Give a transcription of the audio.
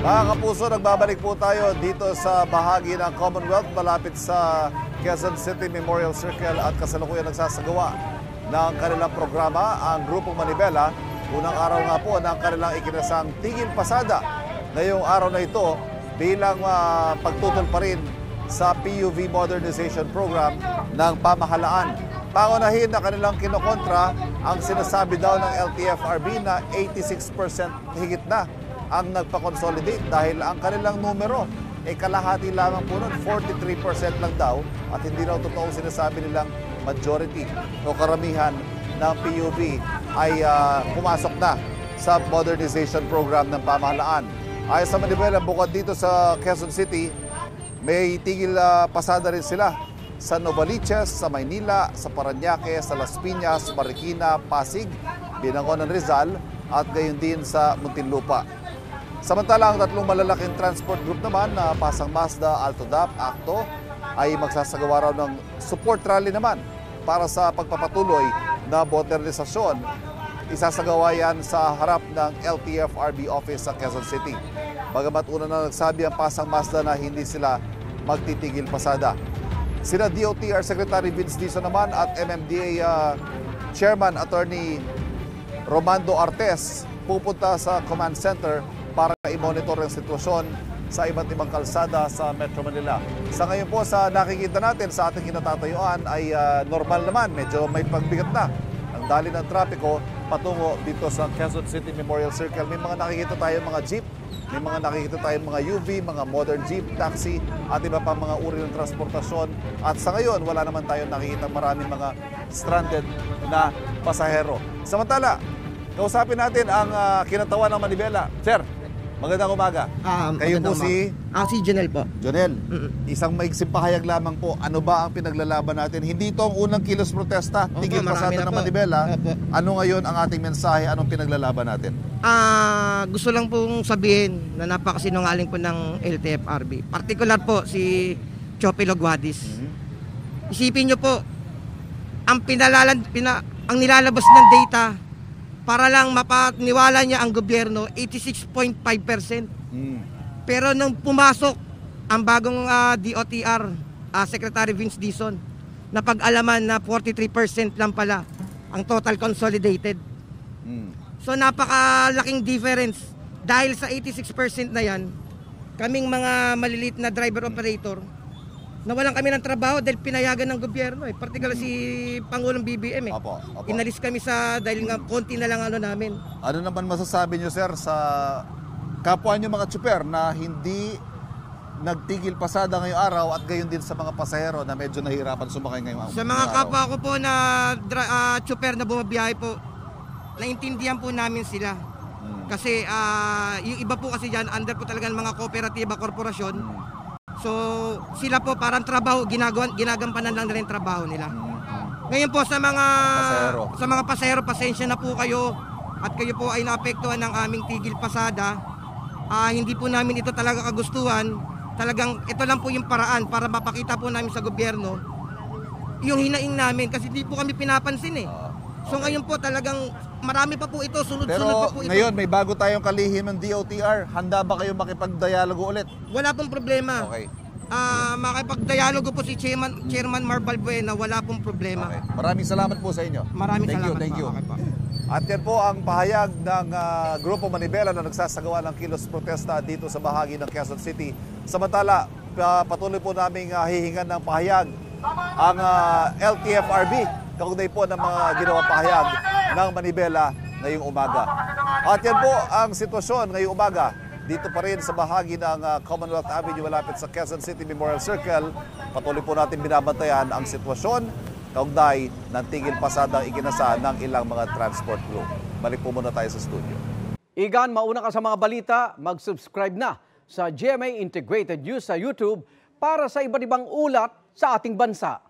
Mga kapuso, nagbabalik po tayo dito sa bahagi ng Commonwealth malapit sa Quezon City Memorial Circle at kasalukuyan nagsasagawa ng kanilang programa ang Grupong Manibela. Unang araw nga po ng kanilang ikinasang Tigil Pasada ngayong araw na ito bilang pagtutol pa rin sa PUV Modernization Program ng pamahalaan. Pangunahin na kanilang kinokontra ang sinasabi daw ng LTFRB na 86% higit na ang nagpa-consolidate dahil ang kanilang numero ay kalahati lamang po nun, 43% lang daw at hindi raw totoong sinasabi nilang majority o karamihan ng PUV ay pumasok na sa modernization program ng pamahalaan. Ayon sa Manibela, bukod dito sa Quezon City, may tigil pasada rin sila sa Novaliches, sa Maynila, sa Parañaque, sa Las Piñas, Marikina, Pasig, Binangonan, Rizal at gayon din sa Muntinlupa. Samantala, ang tatlong malalaking transport group naman na Pasang Mazda, Altodap, Acto ay magsasagawa raw ng support rally naman para sa pagpapatuloy na modernisasyon. Isasagawa yan sa harap ng LTFRB office sa Quezon City. Bagamat una na nagsabi ang Pasang Mazda na hindi sila magtitigil pasada. Sina DOTR Secretary Vince Dizon naman at MMDA Chairman Attorney Romando Artes pupunta sa command center para i-monitor ang sitwasyon sa iba't ibang kalsada sa Metro Manila. Sa ngayon po, sa nakikita natin sa ating kinatatayuan ay normal naman, medyo may pagbigat na ang dali ng trapiko patungo dito sa Quezon City Memorial Circle. May mga nakikita tayo mga jeep, may mga nakikita tayo mga UV, mga modern jeep, taxi at iba pa mga uri ng transportasyon. At sa ngayon, wala naman tayo nakikita maraming mga stranded na pasahero. Samantala, kausapin natin ang kinatawan ng Manibela. Sir, magandang umaga. Kayo po si? Si Jonel po. Jonel, isang maiksing pahayag lamang po. Ano ba ang pinaglalaban natin? Hindi ito ang unang kilos protesta, tigil pasada ng Manibela. Ano ngayon ang ating mensahe? Anong pinaglalaban natin? Gusto lang pong sabihin na napakasinungaling po ng LTFRB. Partikular po si Chope Logwadis. Isipin nyo po, ang nilalabas ng data para lang mapaniwala niya ang gobyerno, 86.5%. Pero nung pumasok ang bagong DOTR, Secretary Vince Dizon, napag-alaman na 43% lang pala ang total consolidated. So napakalaking difference. Dahil sa 86% na yan, kaming mga maliliit na driver-operator, nawalan kami ng trabaho dahil pinayagan ng gobyerno. Particular si Pangulong BBM. Opo. Inalis kami dahil nga konti na lang namin. Ano naman masasabi nyo, sir, sa kapwa nyo mga tsuper na hindi nagtigil pasada ngayong araw at gayon din sa mga pasahero na medyo nahihirapan sumakay ngayong araw? Sa mga kapwa ko po na tsuper na bumabiyahe po, naintindihan po namin sila. Kasi yung iba po kasi dyan, under po talaga ng mga kooperatiba, korporasyon. So sila po parang trabaho, ginagampanan lang nila yung trabaho nila. Ngayon po sa mga pasahero, pasensya na po kayo at kayo po ay naapektuhan ng aming tigil pasada. Hindi po namin ito talaga kagustuhan. Talagang ito lang po yung paraan para mapakita po namin sa gobyerno yung hinaing namin kasi hindi po kami pinapansin . So ngayon po talagang marami pa po ito, sunod-sunod pa po ito. Pero ngayon may bago tayong kalihim ng DOTR. Handa ba kayo makipag-dialogo ulit? Wala pong problema. Okay. Makipag-dialogo po si Chairman Mar Balbuena, wala pong problema. Okay. Maraming salamat po sa inyo. Maraming salamat. Thank you. Okay po. At yan po ang pahayag ng Grupo Manibela na nagsasagawa ng kilos protesta dito sa bahagi ng Quezon City. Samantala, patuloy po naming hihingan ng pahayag ang LTFRB. Kaugnay po ng mga ginawang pahayag ng Manibela ngayong umaga. At yan po ang sitwasyon ngayong umaga. Dito pa rin sa bahagi ng Commonwealth Avenue malapit sa Quezon City Memorial Circle. Patuloy po natin binabantayan ang sitwasyon kaugnay ng tigil pasadang ikinasa ng ilang mga transport group. Balik po muna tayo sa studio. Igan, mauna ka sa mga balita, mag-subscribe na sa GMA Integrated News sa YouTube para sa iba't ibang ulat sa ating bansa.